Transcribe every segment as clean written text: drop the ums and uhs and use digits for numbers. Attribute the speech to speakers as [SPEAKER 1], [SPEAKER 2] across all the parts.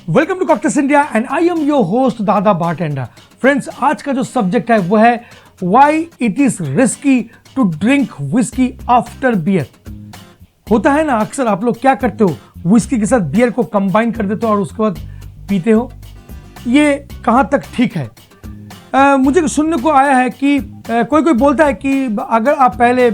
[SPEAKER 1] Welcome to Cocktails India and I am your host Dada Bartender. Friends, आज का जो subject है वो है why it is risky to drink whisky after beer. होता है ना, अक्सर आप लोग क्या करते हो, विस्की के साथ बियर को कंबाइन कर देते हो और उसके बाद पीते हो। ये कहाँ तक ठीक है? मुझे सुनने को आया है कि कोई कोई बोलता है कि अगर आप पहले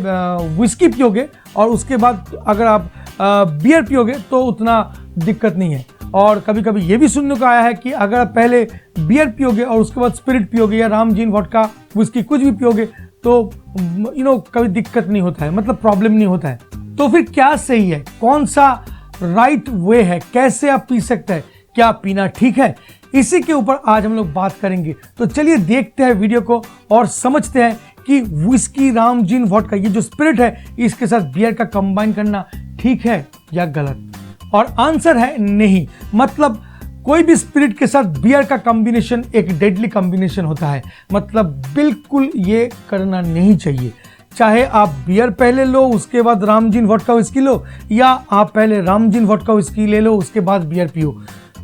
[SPEAKER 1] विस्की पियोगे और उसके बाद अगर आप बियर पियोगे तो उतना दिक्कत नहीं है। और कभी कभी ये भी सुनने को आया है कि अगर आप पहले बियर पियोगे और उसके बाद स्पिरिट पियोगे या राम जीन वोडका विस्की कुछ भी पियोगे तो कभी दिक्कत नहीं होता है, मतलब प्रॉब्लम नहीं होता है। तो फिर क्या सही है, कौन सा राइट वे है, कैसे आप पी सकते हैं, क्या पीना ठीक है, इसी के ऊपर आज हम लोग बात करेंगे। तो चलिए देखते हैं वीडियो को और समझते हैं कि विस्की राम जीन वोडका ये जो स्पिरिट है इसके साथ बियर का कंबाइन करना ठीक है या गलत। और आंसर है नहीं। मतलब कोई भी स्पिरिट के साथ बियर का कॉम्बिनेशन एक डेडली कॉम्बिनेशन होता है, मतलब बिल्कुल ये करना नहीं चाहिए। चाहे आप बियर पहले लो उसके बाद राम जीन वोडका विस्की लो, या आप पहले राम जीन वोडका विस्की ले लो उसके बाद बियर पियो।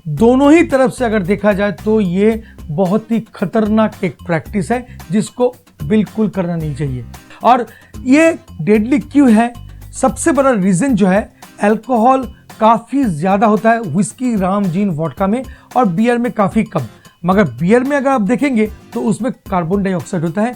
[SPEAKER 1] दोनों ही तरफ से अगर देखा जाए तो ये बहुत ही खतरनाक एक प्रैक्टिस है जिसको बिल्कुल करना नहीं चाहिए। और ये डेडली क्यों है? सबसे बड़ा रीजन जो है, अल्कोहल काफ़ी ज़्यादा होता है विस्की राम जीन वोडका में और बियर में काफ़ी कम। मगर बियर में अगर आप देखेंगे तो उसमें कार्बन डाइऑक्साइड होता है।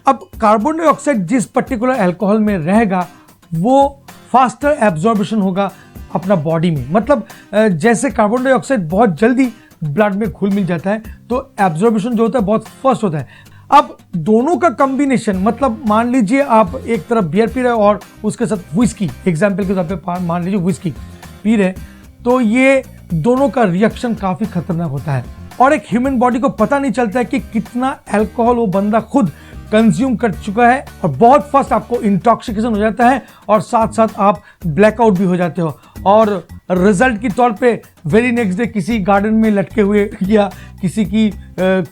[SPEAKER 1] अब कार्बन डाइऑक्साइड जिस पर्टिकुलर अल्कोहल में रहेगा वो फास्टर एब्जॉर्बेशन होगा अपना बॉडी में। मतलब जैसे कार्बन डाइऑक्साइड बहुत जल्दी ब्लड में घुल मिल जाता है तो एब्जॉर्बेशन जो होता है बहुत फास्ट होता है। अब दोनों का कॉम्बिनेशन, मतलब मान लीजिए आप एक तरफ बियर पी रहे हो और उसके साथ विस्की, एग्जाम्पल के तौर पे मान लीजिए विस्की पी रहे, तो ये दोनों का रिएक्शन काफ़ी खतरनाक होता है। और एक ह्यूमन बॉडी को पता नहीं चलता है कि कितना अल्कोहल वो बंदा खुद कंज्यूम कर चुका है और बहुत फास्ट आपको इंटॉक्सिकेशन हो जाता है और साथ साथ आप ब्लैकआउट भी हो जाते हो और रिजल्ट के तौर पे वेरी नेक्स्ट डे किसी गार्डन में लटके हुए या किसी की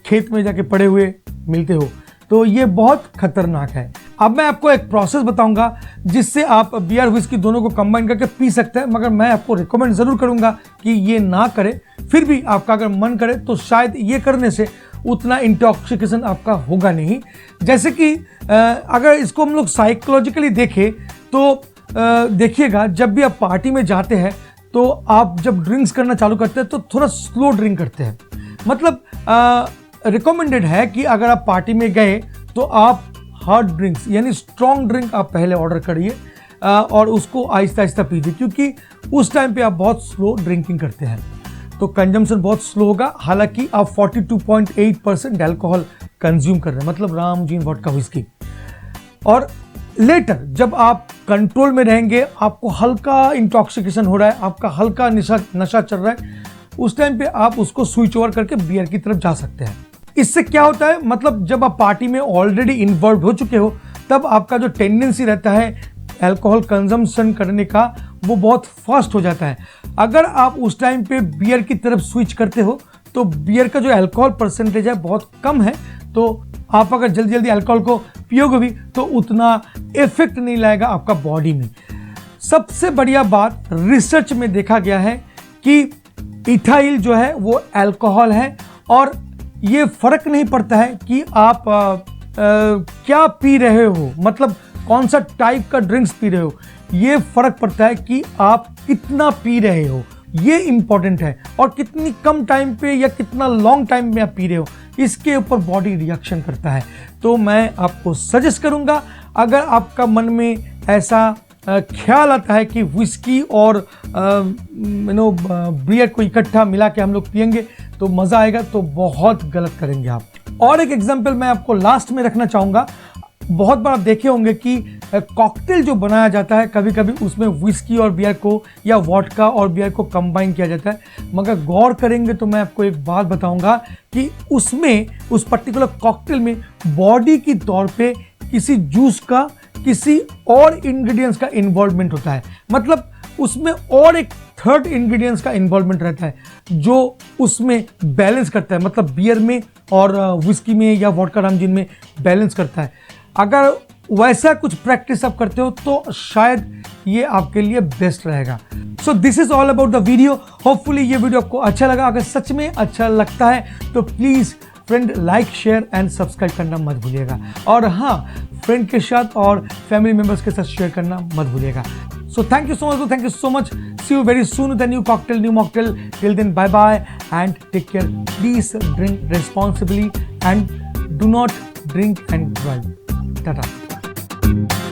[SPEAKER 1] खेत में जाके पड़े हुए मिलते हो। तो ये बहुत खतरनाक है। अब मैं आपको एक प्रोसेस बताऊंगा जिससे आप बियर विस्की दोनों को कंबाइन करके पी सकते हैं, मगर मैं आपको रिकमेंड ज़रूर करूंगा कि ये ना करें। फिर भी आपका अगर मन करे तो शायद ये करने से उतना इंटॉक्सिकेशन आपका होगा नहीं। जैसे कि अगर इसको हम लोग साइकोलॉजिकली देखें तो देखिएगा, जब भी आप पार्टी में जाते हैं तो आप जब ड्रिंक्स करना चालू करते हैं तो थोड़ा स्लो ड्रिंक करते हैं। मतलब रिकमेंडेड है कि अगर आप पार्टी में गए तो आप हार्ड ड्रिंक्स यानी स्ट्रॉन्ग ड्रिंक आप पहले ऑर्डर करिए और उसको आहिस्ता आहिस्ता पीजिए, क्योंकि उस टाइम पे आप बहुत स्लो ड्रिंकिंग करते हैं तो कंजम्पशन बहुत स्लो होगा। हालांकि आप 42.8% अल्कोहल कंज्यूम कर रहे हैं, मतलब राम जीन वोडका विस्की। और लेटर जब आप कंट्रोल में रहेंगे, आपको हल्का इंटॉक्सिकेशन हो रहा है, आपका हल्का नशा चल रहा है, उस टाइम पे आप उसको स्विच ओवर करके बियर की तरफ जा सकते हैं। इससे क्या होता है, मतलब जब आप पार्टी में ऑलरेडी इन्वॉल्व हो चुके हो तब आपका जो टेंडेंसी रहता है अल्कोहल कंजम्पशन करने का वो बहुत फास्ट हो जाता है। अगर आप उस टाइम पे बियर की तरफ स्विच करते हो तो बियर का जो अल्कोहल परसेंटेज है बहुत कम है, तो आप अगर जल्दी जल्दी अल्कोहल को पियोगे भी तो उतना इफेक्ट नहीं लाएगा आपका बॉडी में। सबसे बढ़िया बात, रिसर्च में देखा गया है कि इथाइल जो है वो अल्कोहल है और ये फर्क नहीं पड़ता है कि आप क्या पी रहे हो, मतलब कौन सा टाइप का ड्रिंक्स पी रहे हो। ये फर्क पड़ता है कि आप कितना पी रहे हो, ये इंपॉर्टेंट है। और कितनी कम टाइम पे या कितना लॉन्ग टाइम में आप पी रहे हो, इसके ऊपर बॉडी रिएक्शन करता है। तो मैं आपको सजेस्ट करूंगा, अगर आपका मन में ऐसा ख्याल आता है कि विस्की और बियर को इकट्ठा मिला के हम लोग पियेंगे तो मज़ा आएगा, तो बहुत गलत करेंगे आप। और एक एग्जांपल मैं आपको लास्ट में रखना चाहूँगा। बहुत बार आप देखे होंगे कि कॉकटेल जो बनाया जाता है कभी कभी उसमें विस्की और बियर को या वोडका और बियर को कंबाइन किया जाता है, मगर गौर करेंगे तो मैं आपको एक बात बताऊंगा कि उसमें उस पर्टिकुलर कॉकटेल में बॉडी की तौर पे किसी जूस का, किसी और इंग्रेडिएंट्स का इन्वॉल्वमेंट होता है। मतलब उसमें और एक थर्ड इंग्रेडिएंट्स का इन्वॉल्वमेंट रहता है जो उसमें बैलेंस करता है, मतलब बियर में और विस्की में या वोडका राम जीन में बैलेंस करता है। अगर वैसा कुछ प्रैक्टिस आप करते हो तो शायद ये आपके लिए बेस्ट रहेगा। So this is all about the video. Hopefully ये वीडियो आपको अच्छा लगा। अगर सच में अच्छा लगता है तो please friend like share and subscribe करना मत भूलिएगा। और हाँ, फ्रेंड के साथ और फैमिली मेंबर्स के साथ शेयर करना मत भूलिएगा। So thank you so much. See you very soon with a new mocktail. Till then, bye bye and take care. Please drink responsibly and do not drink and drive. Tata.